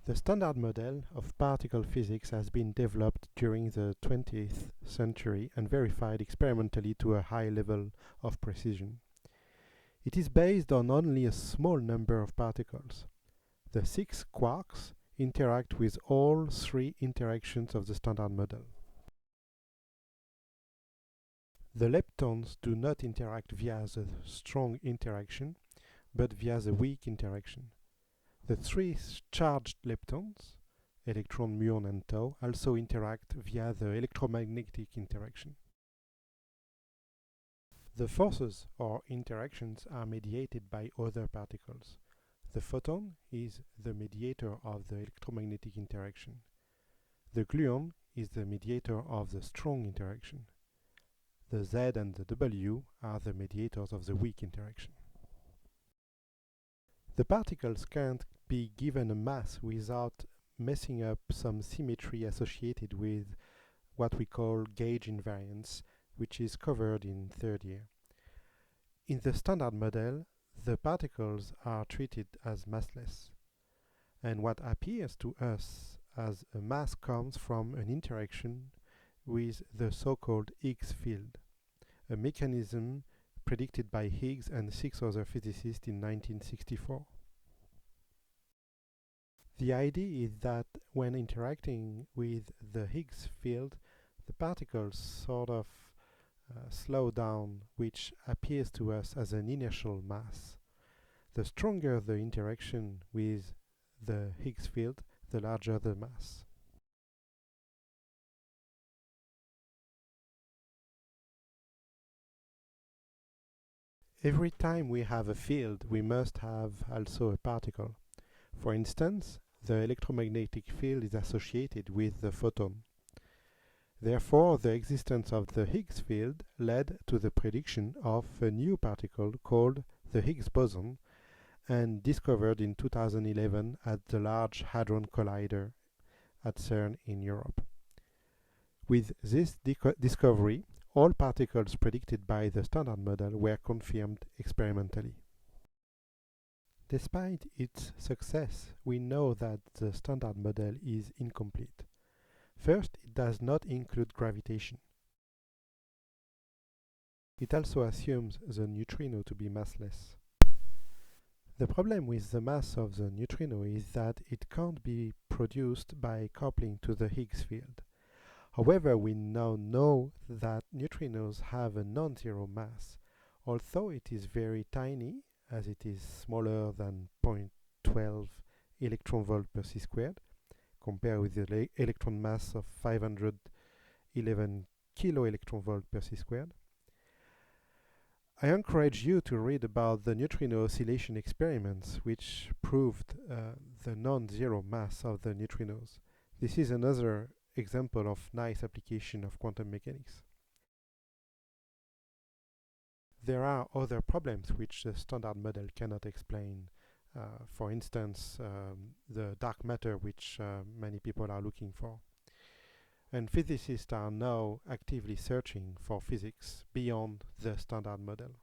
The standard model of particle physics has been developed during the 20th century and verified experimentally to a high level of precision. It is based on only a small number of particles. The 6 quarks interact with all 3 interactions of the standard model. The leptons do not interact via the strong interaction, but via the weak interaction. The 3 charged leptons, electron, muon, and tau, also interact via the electromagnetic interaction. The forces or interactions are mediated by other particles. The photon is the mediator of the electromagnetic interaction. The gluon is the mediator of the strong interaction. The Z and the W are the mediators of the weak interaction. The particles can't be given a mass without messing up some symmetry associated with what we call gauge invariance, which is covered in third year. In the standard model, the particles are treated as massless, and what appears to us as a mass comes from an interaction with the so-called Higgs field, a mechanism predicted by Higgs and 6 other physicists in 1964. The idea is that when interacting with the Higgs field, the particles sort of slow down, which appears to us as an inertial mass. The stronger the interaction with the Higgs field, the larger the mass. Every time we have a field, we must have also a particle. For instance, the electromagnetic field is associated with the photon. Therefore, the existence of the Higgs field led to the prediction of a new particle called the Higgs boson, and discovered in 2011 at the Large Hadron Collider at CERN in Europe. With this discovery, all particles predicted by the standard model were confirmed experimentally. Despite its success, we know that the standard model is incomplete. First, it does not include gravitation. It also assumes the neutrino to be massless. The problem with the mass of the neutrino is that it can't be produced by coupling to the Higgs field. However, we now know that neutrinos have a non-zero mass, although it is very tiny, as it is smaller than 0.12 electron volt per c squared, compared with the electron mass of 511 kilo electron volt per c squared. I encourage you to read about the neutrino oscillation experiments, which proved the non-zero mass of the neutrinos. This is another example of nice application of quantum mechanics. There are other problems which the standard model cannot explain. For instance, the dark matter, which many people are looking for. And physicists are now actively searching for physics beyond the standard model.